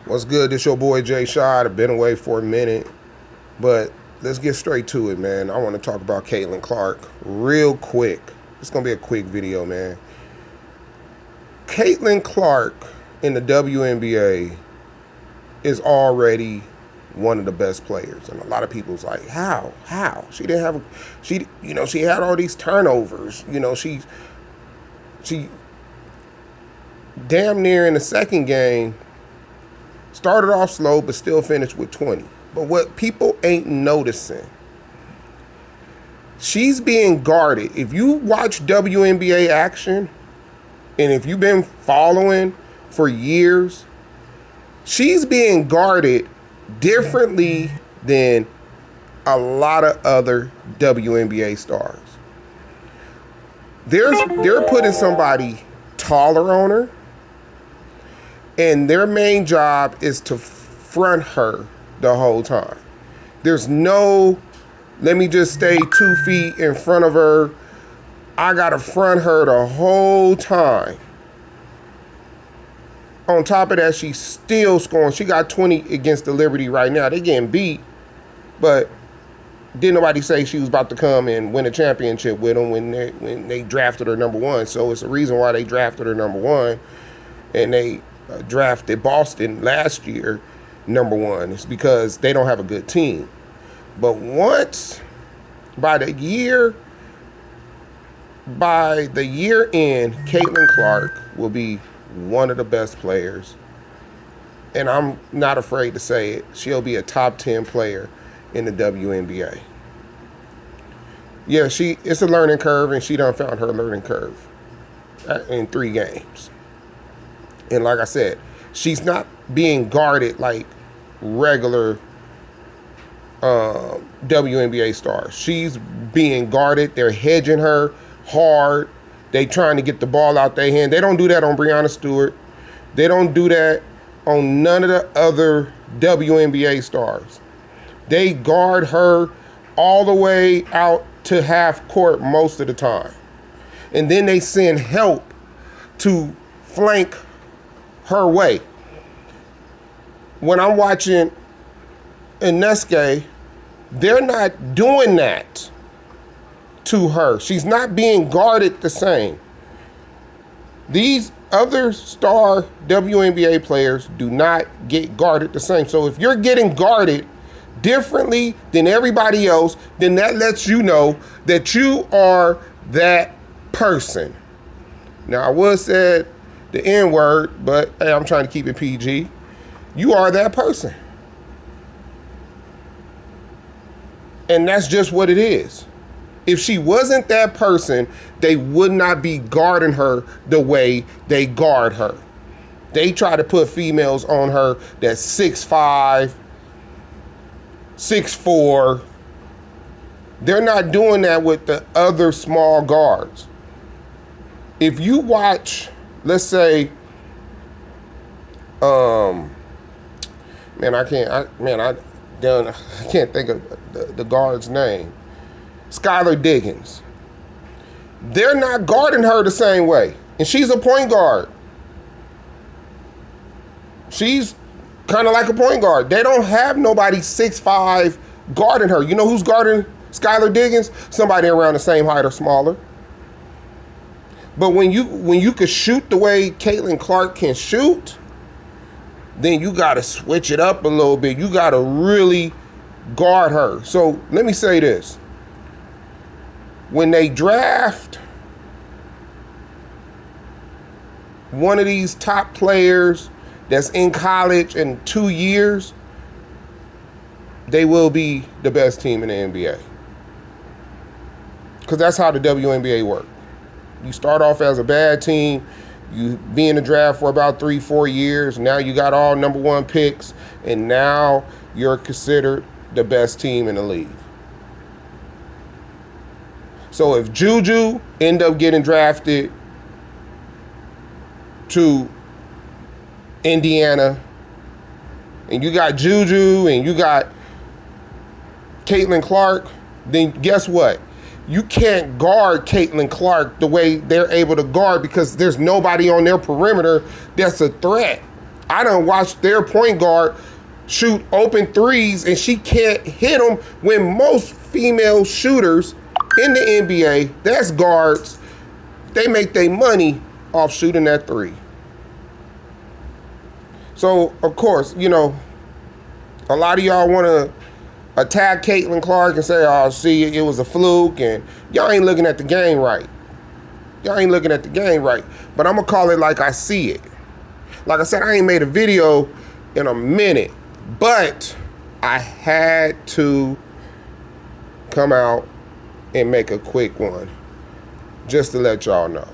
What's good? This your boy Jay Shad. I've been away for a minute, but let's get straight to it, man. I want to talk about Caitlin Clark real quick. It's going to be a quick video, man. Caitlin Clark in the WNBA is already one of the best players. And a lot of people's like, how? She didn't have, she had all these turnovers. She damn near in the second game started off slow, but still finished with 20. But what people ain't noticing, she's being guarded. If you watch WNBA action, and if you've been following for years, she's being guarded differently than a lot of other WNBA stars. They're putting somebody taller on her, and their main job is to front her the whole time. There's no, let me just stay 2 feet in front of her. I gotta front her the whole time. On top of that, she's still scoring. She got 20 against the Liberty right now. They getting beat, but didn't nobody say she was about to come and win a championship with them when they drafted her number one. So it's a reason why they drafted her number one, and they drafted Boston last year number one. It's because they don't have a good team. But once by the year end, Caitlin Clark will be one of the best players, and I'm not afraid to say it. She'll be a top 10 player in the WNBA. Yeah, it's a learning curve, and she done found her learning curve in 3 games. And like I said, she's not being guarded like regular WNBA stars. She's being guarded. They're hedging her hard. They trying to get the ball out their hand. They don't do that on Breanna Stewart. They don't do that on none of the other WNBA stars. They guard her all the way out to half court most of the time. And then they send help to flank her way. When I'm watching Ineske, they're not doing that to her. She's not being guarded the same. These other star WNBA players do not get guarded the same. So if you're getting guarded differently than everybody else, then that lets you know that you are that person. Now, I would say the N word, but hey, I'm trying to keep it PG. You are that person. And that's just what it is. If she wasn't that person, they would not be guarding her the way they guard her. They try to put females on her that's 6'5", 6'4". They're not doing that with the other small guards. If you watch, let's say, I can't think of the guard's name. Skylar Diggins. They're not guarding her the same way. And she's a point guard. She's kind of like a point guard. They don't have nobody 6'5" guarding her. You know who's guarding Skylar Diggins? Somebody around the same height or smaller. But when you could shoot the way Caitlin Clark can shoot, then you got to switch it up a little bit. You got to really guard her. So let me say this. When they draft one of these top players that's in college in 2 years, they will be the best team in the NBA. Because that's how the WNBA works. You start off as a bad team, you be in the draft for about 3-4 years, now you got all number one picks, and now you're considered the best team in the league. So if Juju end up getting drafted to Indiana, and you got Juju and you got Caitlin Clark, then guess what? You can't guard Caitlin Clark the way they're able to guard because there's nobody on their perimeter that's a threat. I done watched their point guard shoot open threes and she can't hit them, when most female shooters in the NBA, that's guards, they make their money off shooting that three. So, of course, you know, a lot of y'all want to attack Caitlin Clark and say, oh, see, it was a fluke, and y'all ain't looking at the game right. Y'all ain't looking at the game right. But I'm going to call it like I see it. Like I said, I ain't made a video in a minute, but I had to come out and make a quick one just to let y'all know.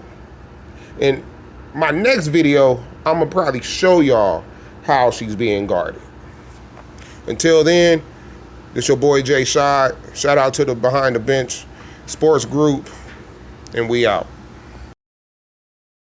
In my next video, I'm going to probably show y'all how she's being guarded. Until then, this your boy Jay Shad. Shout out to the Behind the Bench Sports Group, and we out.